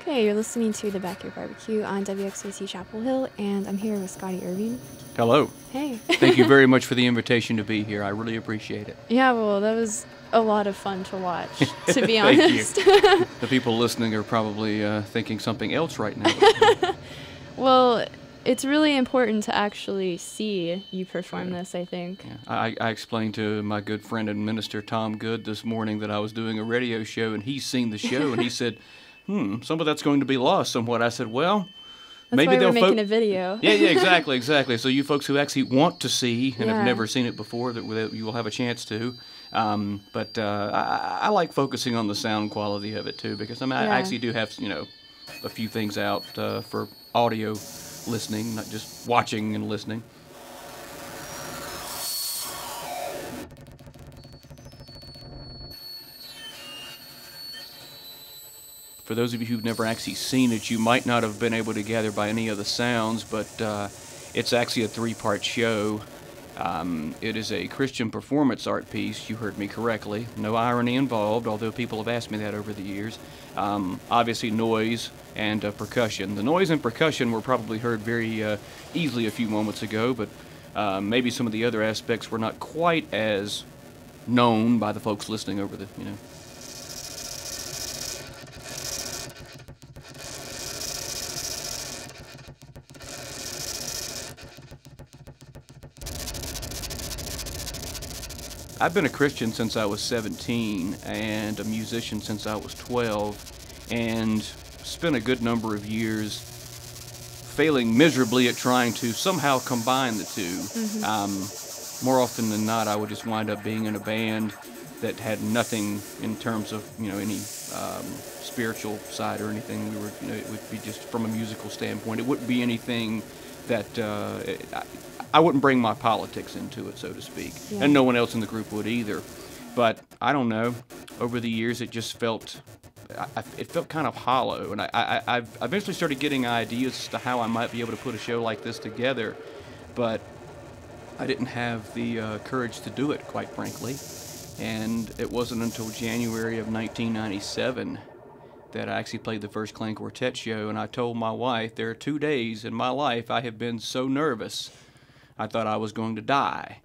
Okay, you're listening to The Backyard Barbecue on wxyc Chapel Hill, and I'm here with Scotty Irving. Hello. Hey. Thank you very much for the invitation to be here. I really appreciate it. Yeah, well, that was a lot of fun to watch, to be Thank honest. you. The people listening are probably thinking something else right now. Well, it's really important to actually see you perform this, I think. Yeah. I explained to my good friend and minister Tom Good this morning that I was doing a radio show, and he's seen the show, and he said, some of that's going to be lost somewhat. I said, well, That's maybe why they'll we're making a video. Yeah, exactly. So you folks who actually want to see and have never seen it before, that you will have a chance to. But I like focusing on the sound quality of it too, because I actually do have a few things out for audio listening, not just watching and listening. For those of you who've never actually seen it, you might not have been able to gather by any of the sounds, but it's actually a three-part show. It is a Christian performance art piece. You heard me correctly. No irony involved, although people have asked me that over the years. Obviously noise and percussion. The noise and percussion were probably heard very easily a few moments ago, but maybe some of the other aspects were not quite as known by the folks listening over the, I've been a Christian since I was 17 and a musician since I was 12, and spent a good number of years failing miserably at trying to somehow combine the two. Mm-hmm. More often than not, I would just wind up being in a band that had nothing in terms of any spiritual side or anything. It would be just from a musical standpoint. It wouldn't be anything that I wouldn't bring my politics into it, so to speak, and no one else in the group would either. But I don't know. Over the years, it just felt kind of hollow, and I eventually started getting ideas as to how I might be able to put a show like this together, but I didn't have the courage to do it, quite frankly. And it wasn't until January of 1997 that I actually played the first Clang Quartet show, and I told my wife, there are 2 days in my life I have been so nervous I thought I was going to die.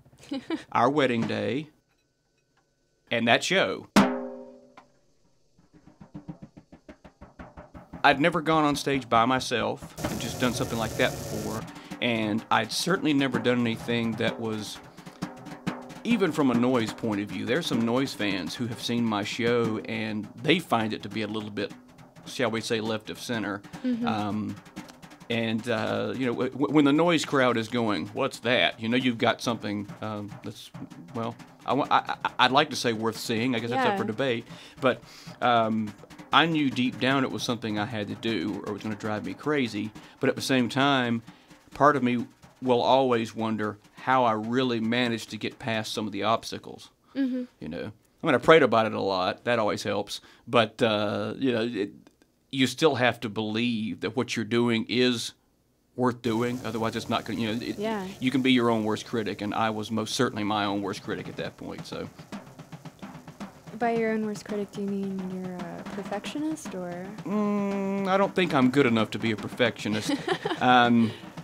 Our wedding day and that show. I'd never gone on stage by myself and just done something like that before, and I'd certainly never done anything that was, even from a noise point of view. There's some noise fans who have seen my show and they find it to be a little bit, shall we say, left of center. Mm-hmm. When the noise crowd is going, what's that? You've got something that's, well, I'd like to say worth seeing. I guess that's up for debate. But I knew deep down it was something I had to do or it was going to drive me crazy. But at the same time, part of me will always wonder how I really managed to get past some of the obstacles. Mm-hmm. I prayed about it a lot. That always helps. But, you still have to believe that what you're doing is worth doing. Otherwise, it's not going to, you can be your own worst critic, and I was most certainly my own worst critic at that point. So, by your own worst critic, do you mean you're a perfectionist, or? I don't think I'm good enough to be a perfectionist.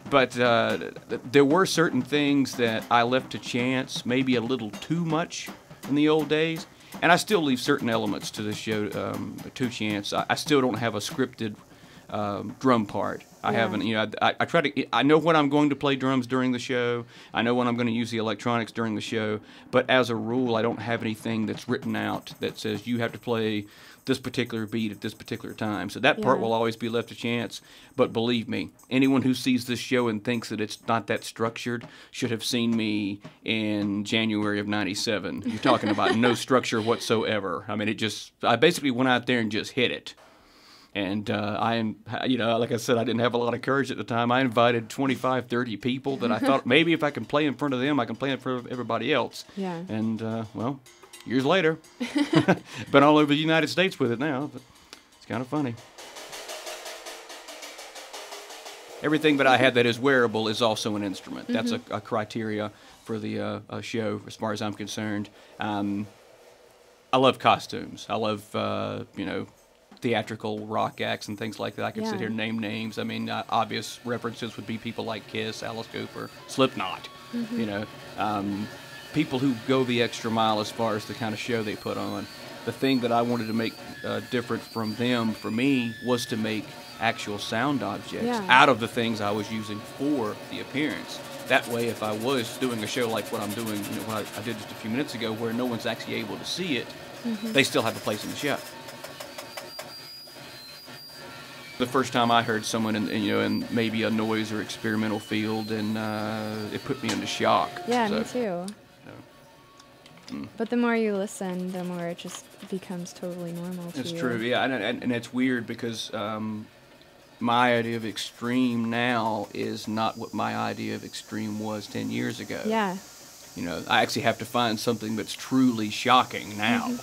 But there were certain things that I left to chance, maybe a little too much in the old days. And I still leave certain elements to the show to chance. I still don't have a scripted drum part. I haven't, I try to, I know when I'm going to play drums during the show. I know when I'm going to use the electronics during the show. But as a rule, I don't have anything that's written out that says you have to play this particular beat at this particular time. So that part will always be left to chance. But believe me, anyone who sees this show and thinks that it's not that structured should have seen me in January of 97. You're talking about no structure whatsoever. I mean, I basically went out there and just hit it. And like I said, I didn't have a lot of courage at the time. I invited 25, 30 people that I thought maybe if I can play in front of them, I can play in front of everybody else. Yeah. And, years later, been all over the United States with it now, but it's kind of funny. Everything that I have that is wearable is also an instrument. Mm-hmm. That's a criteria for the show, as far as I'm concerned. I love costumes. I love, theatrical rock acts and things like that. I could sit Yeah. here and name names. I mean, obvious references would be people like Kiss, Alice Cooper, Slipknot, you know, people who go the extra mile as far as the kind of show they put on. The thing that I wanted to make different from them, for me, was to make actual sound objects Yeah. out of the things I was using for the appearance. That way, if I was doing a show like what I'm doing, you know, what I did just a few minutes ago, where no one's actually able to see it, they still have a place in the show. The first time I heard someone in maybe a noise or experimental field, and it put me into shock. Yeah, So, me too. But the more you listen, the more it just becomes totally normal to you. It's true, yeah, and it's weird because my idea of extreme now is not what my idea of extreme was 10 years ago. Yeah. You know, I actually have to find something that's truly shocking now.